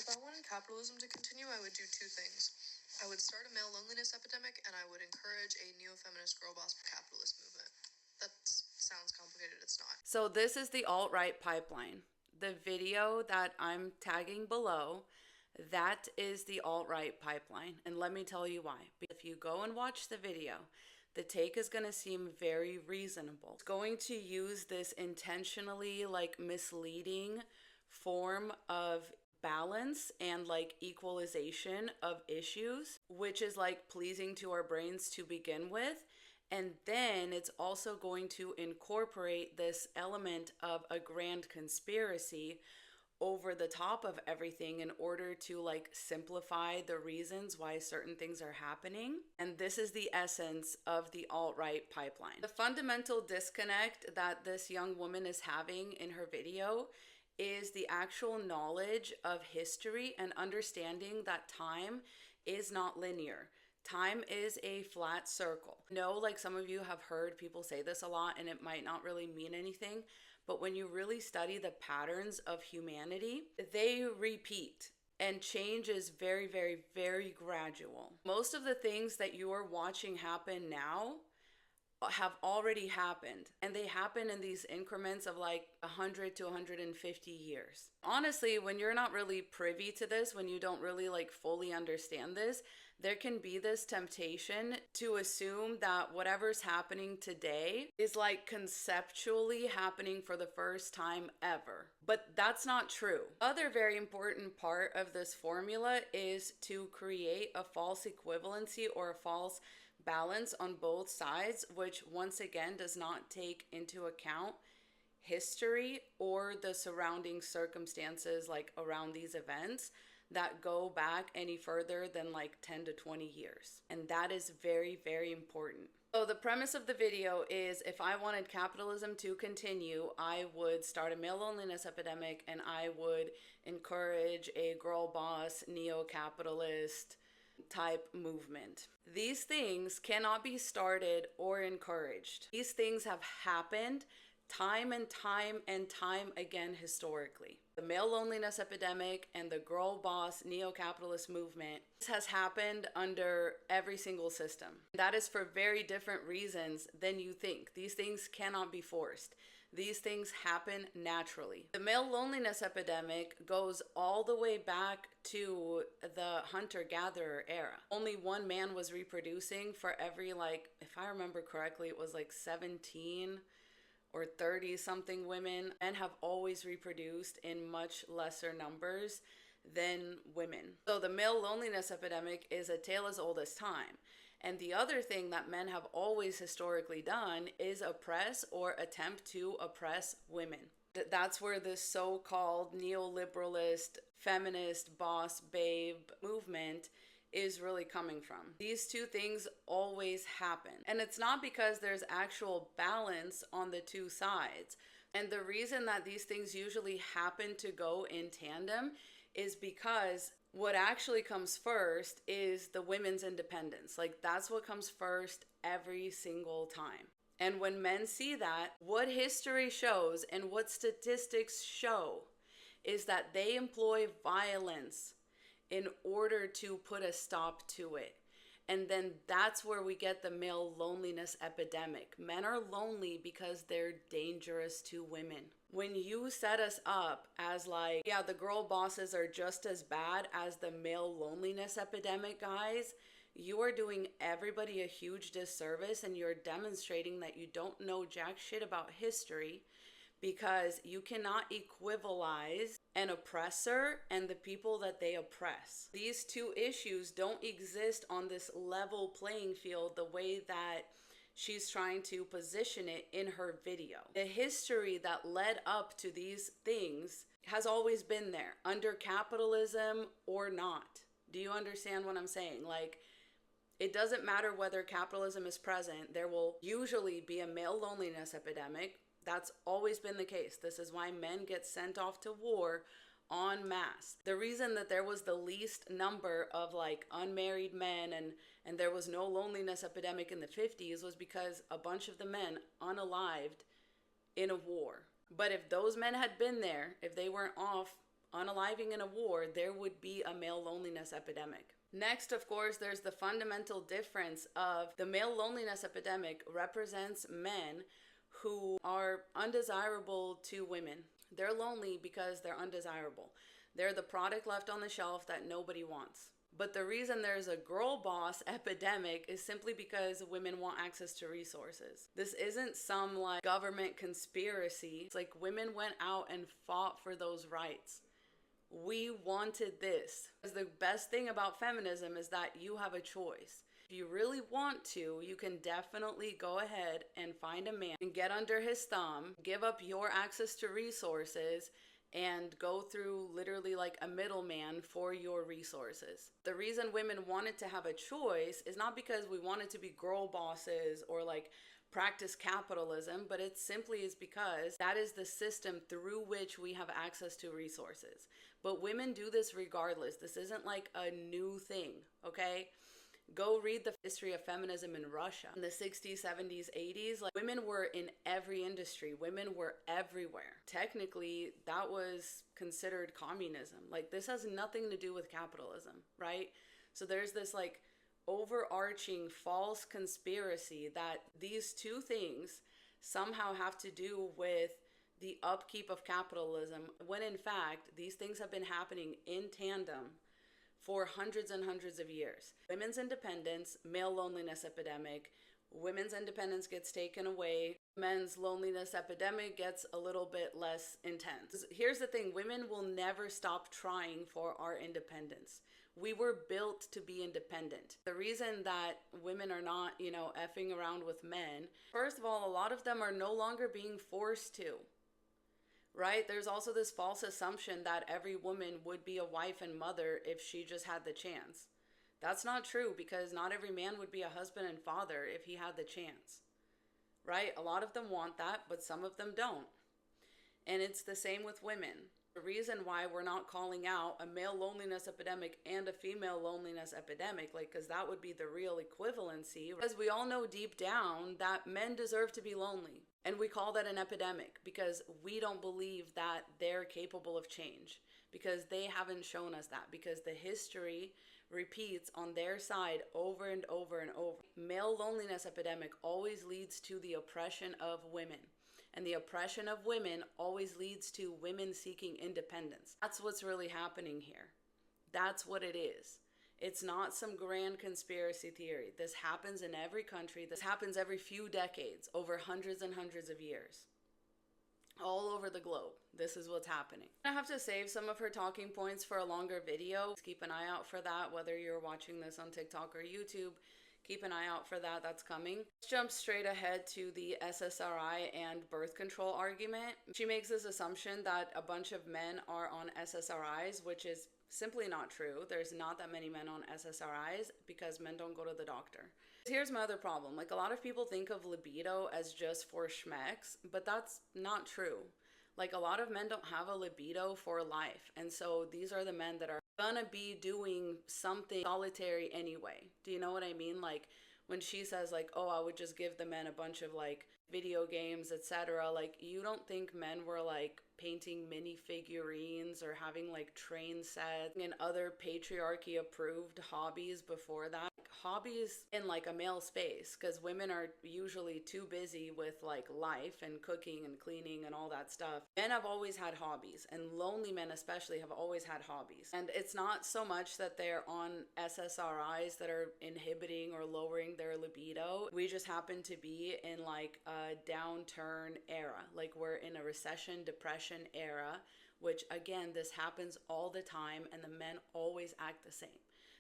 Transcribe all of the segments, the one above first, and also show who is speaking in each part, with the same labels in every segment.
Speaker 1: If I wanted capitalism to continue, I would do two things. I would start a male loneliness epidemic, and I would encourage a neo-feminist girl boss capitalist movement. That sounds complicated, it's not.
Speaker 2: So this is the alt-right pipeline. The video that I'm tagging below, that is the alt-right pipeline. And let me tell you why. If you go and watch the video, the take is going to seem very reasonable. It's going to use this intentionally misleading form of balance and equalization of issues, which is pleasing to our brains to begin with. And then it's also going to incorporate this element of a grand conspiracy over the top of everything in order to simplify the reasons why certain things are happening. And this is the essence of the alt-right pipeline. The fundamental disconnect that this young woman is having in her video is the actual knowledge of history and understanding that time is not linear. Time is a flat circle. No, some of you have heard people say this a lot and it might not really mean anything, but when you really study the patterns of humanity, they repeat. And change is very, very, very gradual. Most of the things that you are watching happen now have already happened, and they happen in these increments of 100 to 150 years. Honestly, when you're not really privy to this, when you don't really fully understand this, there can be this temptation to assume that whatever's happening today is conceptually happening for the first time ever. But that's not true. Other very important part of this formula is to create a false equivalency or a false balance on both sides, which once again does not take into account history or the surrounding circumstances around these events that go back any further than 10 to 20 years. And that is very, very important. So the premise of the video is, if I wanted capitalism to continue, I would start a male loneliness epidemic and I would encourage a girl boss, neo-capitalist type movement. These things cannot be started or encouraged. These things have happened time and time and time again historically. The male loneliness epidemic and the girl boss neo-capitalist movement, this has happened under every single system. That is for very different reasons than you think. These things cannot be forced. These things happen naturally. The male loneliness epidemic goes all the way back to the hunter-gatherer era. Only one man was reproducing for every if I remember correctly, it was 17 or 30 something women. Men have always reproduced in much lesser numbers than women. So the male loneliness epidemic is a tale as old as time. And the other thing that men have always historically done is oppress or attempt to oppress women. That's where this so-called neoliberalist, feminist, boss babe movement is really coming from. These two things always happen. And it's not because there's actual balance on the two sides. And the reason that these things usually happen to go in tandem is because what actually comes first is the women's independence. That's what comes first every single time. And when men see that, what history shows and what statistics show is that they employ violence in order to put a stop to it. And then that's where we get the male loneliness epidemic. Men are lonely because they're dangerous to women. When you set us up as the girl bosses are just as bad as the male loneliness epidemic guys, you are doing everybody a huge disservice, and you're demonstrating that you don't know jack shit about history, because you cannot equivalize an oppressor and the people that they oppress. These two issues don't exist on this level playing field the way that she's trying to position it in her video. The history that led up to these things has always been there, under capitalism or not. Do you understand what I'm saying? It doesn't matter whether capitalism is present, there will usually be a male loneliness epidemic. That's always been the case. This is why men get sent off to war en masse. The reason that there was the least number of unmarried men and there was no loneliness epidemic in the 50s was because a bunch of the men unalived in a war. But if those men had been there, if they weren't off unaliving in a war, there would be a male loneliness epidemic. Next, of course, there's the fundamental difference of the male loneliness epidemic represents men who are undesirable to women. They're lonely because they're undesirable. They're the product left on the shelf that nobody wants. But the reason there's a girl boss epidemic is simply because women want access to resources. This isn't some like government conspiracy. It's like women went out and fought for those rights. We wanted this. Because the best thing about feminism is that you have a choice. If you really want to, you can definitely go ahead and find a man and get under his thumb, give up your access to resources, and go through literally like a middleman for your resources. The reason women wanted to have a choice is not because we wanted to be girl bosses or like practice capitalism, but it simply is because that is the system through which we have access to resources. But women do this regardless. This isn't like a new thing, okay? Go read the history of feminism in Russia. In the 60s, 70s, 80s, like women were in every industry. Women were everywhere. Technically, that was considered communism. Like this has nothing to do with capitalism, right? So there's this like overarching false conspiracy that these two things somehow have to do with the upkeep of capitalism, when in fact, these things have been happening in tandem for hundreds and hundreds of years. Women's independence, male loneliness epidemic, women's independence gets taken away, men's loneliness epidemic gets a little bit less intense. Here's the thing, women will never stop trying for our independence. We were built to be independent. The reason that women are not, effing around with men, first of all, a lot of them are no longer being forced to. Right? There's also this false assumption that every woman would be a wife and mother if she just had the chance. That's not true, because not every man would be a husband and father if he had the chance. Right? A lot of them want that, but some of them don't. And it's the same with women. The reason why we're not calling out a male loneliness epidemic and a female loneliness epidemic, because that would be the real equivalency, because we all know deep down that men deserve to be lonely. And we call that an epidemic because we don't believe that they're capable of change, because they haven't shown us that, because the history repeats on their side over and over and over. Male loneliness epidemic always leads to the oppression of women. And the oppression of women always leads to women seeking independence. That's what's really happening here. That's what it is. It's not some grand conspiracy theory. This happens in every country. This happens every few decades, over hundreds and hundreds of years. All over the globe, this is what's happening. I have to save some of her talking points for a longer video. Keep an eye out for that, whether you're watching this on TikTok or YouTube. Keep an eye out for that. That's coming. Let's jump straight ahead to the SSRI and birth control argument. She makes this assumption that a bunch of men are on SSRIs, which is simply not true. There's not that many men on SSRIs because men don't go to the doctor. Here's my other problem. Like, a lot of people think of libido as just for schmecks, but that's not true. Like, a lot of men don't have a libido for life. And so these are the men that are gonna be doing something solitary anyway. Do you know what I mean? Like, when she says like, oh, I would just give the men a bunch of like video games, etc. Like, you don't think men were like painting mini figurines or having like train sets and other patriarchy approved hobbies before that? Hobbies in like a male space, because women are usually too busy with like life and cooking and cleaning and all that stuff. Men have always had hobbies, and lonely men especially have always had hobbies. And it's not so much that they're on SSRIs that are inhibiting or lowering their libido. We just happen to be in like a downturn era. Like, we're in a recession, depression era, which again, this happens all the time, and the men always act the same.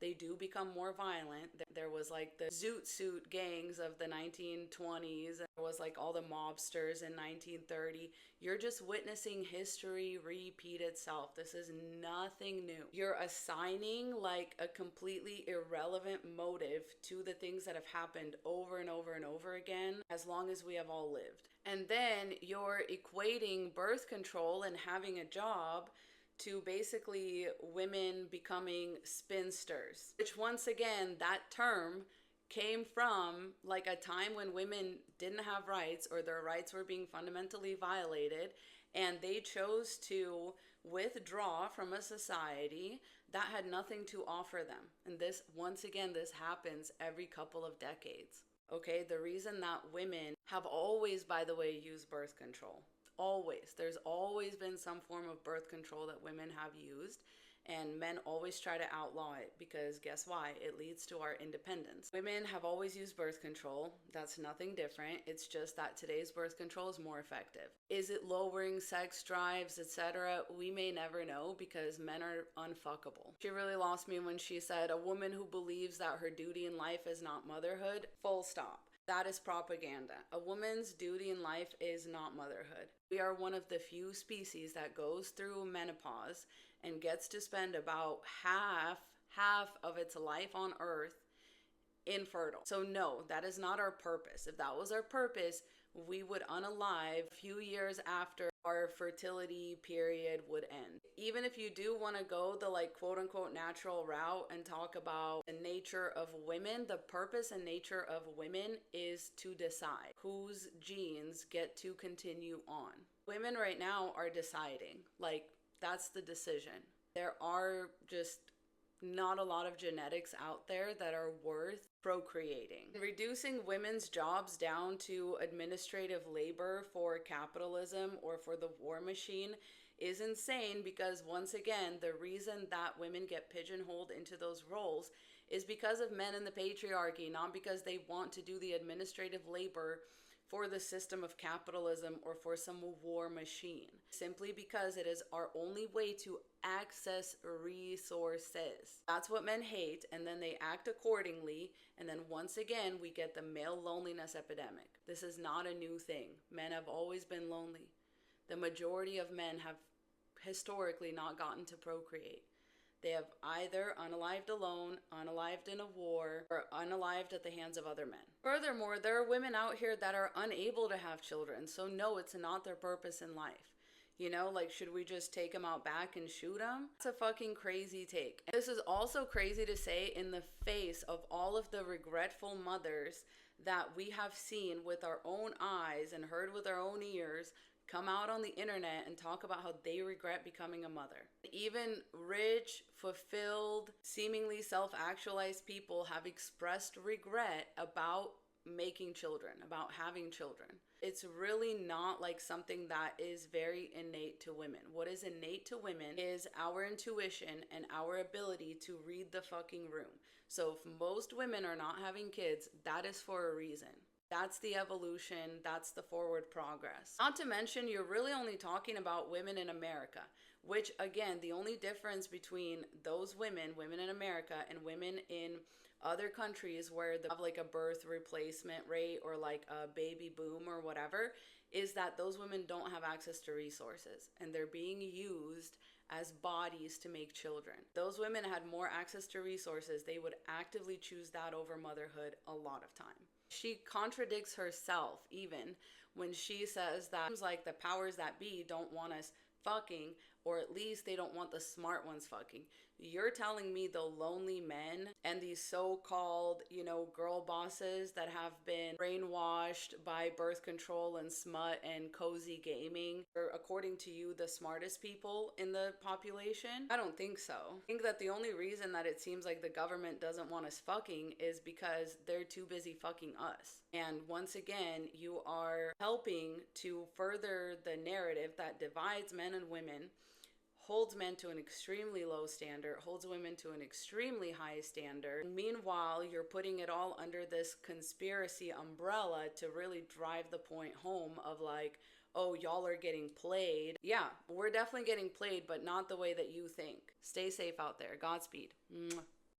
Speaker 2: They do become more violent. There was like the zoot suit gangs of the 1920s. There was like all the mobsters in 1930. You're just witnessing history repeat itself. This is nothing new. You're assigning like a completely irrelevant motive to the things that have happened over and over and over again, as long as we have all lived. And then you're equating birth control and having a job to basically women becoming spinsters, which once again, that term came from like a time when women didn't have rights, or their rights were being fundamentally violated, and they chose to withdraw from a society that had nothing to offer them. And this, once again, this happens every couple of decades. Okay, the reason that women have always, by the way, used birth control, always, there's always been some form of birth control that women have used, and men always try to outlaw it because guess why? It leads to our independence. Women have always used birth control. That's nothing different. It's just that today's birth control is more effective. Is it lowering sex drives, etc.? We may never know because men are unfuckable. She really lost me when she said a woman who believes that her duty in life is not motherhood. Full stop. That is propaganda. A woman's duty in life is not motherhood. We are one of the few species that goes through menopause and gets to spend about half of its life on earth infertile. So no, that is not our purpose. If that was our purpose, we would unalive a few years after our fertility period would end. Even if you do want to go the like quote unquote natural route and talk about the nature of women, the purpose and nature of women is to decide whose genes get to continue on. Women right now are deciding, like, that's the decision. There are just not a lot of genetics out there that are worth procreating. Reducing women's jobs down to administrative labor for capitalism or for the war machine is insane because, once again, the reason that women get pigeonholed into those roles is because of men in the patriarchy, not because they want to do the administrative labor for the system of capitalism or for some war machine. Simply because it is our only way to access resources. That's what men hate, and then they act accordingly, and then once again we get the male loneliness epidemic. This is not a new thing. Men have always been lonely. The majority of men have historically not gotten to procreate. They have either unalived alone, unalived in a war, or unalived at the hands of other men. Furthermore, there are women out here that are unable to have children, so no, it's not their purpose in life. You know, like, should we just take them out back and shoot them? It's a fucking crazy take. And this is also crazy to say in the face of all of the regretful mothers that we have seen with our own eyes and heard with our own ears come out on the internet and talk about how they regret becoming a mother. Even rich, fulfilled, seemingly self-actualized people have expressed regret about making children, about having children. It's really not like something that is very innate to women. What is innate to women is our intuition and our ability to read the fucking room. So if most women are not having kids, that is for a reason. That's the evolution, that's the forward progress. Not to mention, you're really only talking about women in America, which again, the only difference between those women in America and women in other countries where they have like a birth replacement rate or like a baby boom or whatever, is that those women don't have access to resources and they're being used as bodies to make children. Those women had more access to resources. They would actively choose that over motherhood a lot of time. She contradicts herself even when she says that seems like the powers that be don't want us fucking, or at least they don't want the smart ones fucking. You're telling me the lonely men and these so-called, girl bosses that have been brainwashed by birth control and smut and cozy gaming are, according to you, the smartest people in the population? I don't think so. I think that the only reason that it seems like the government doesn't want us fucking is because they're too busy fucking us. And once again, you are helping to further the narrative that divides men and women, holds men to an extremely low standard, holds women to an extremely high standard. Meanwhile, you're putting it all under this conspiracy umbrella to really drive the point home of like, oh, y'all are getting played. Yeah, we're definitely getting played, but not the way that you think. Stay safe out there. Godspeed. Mwah.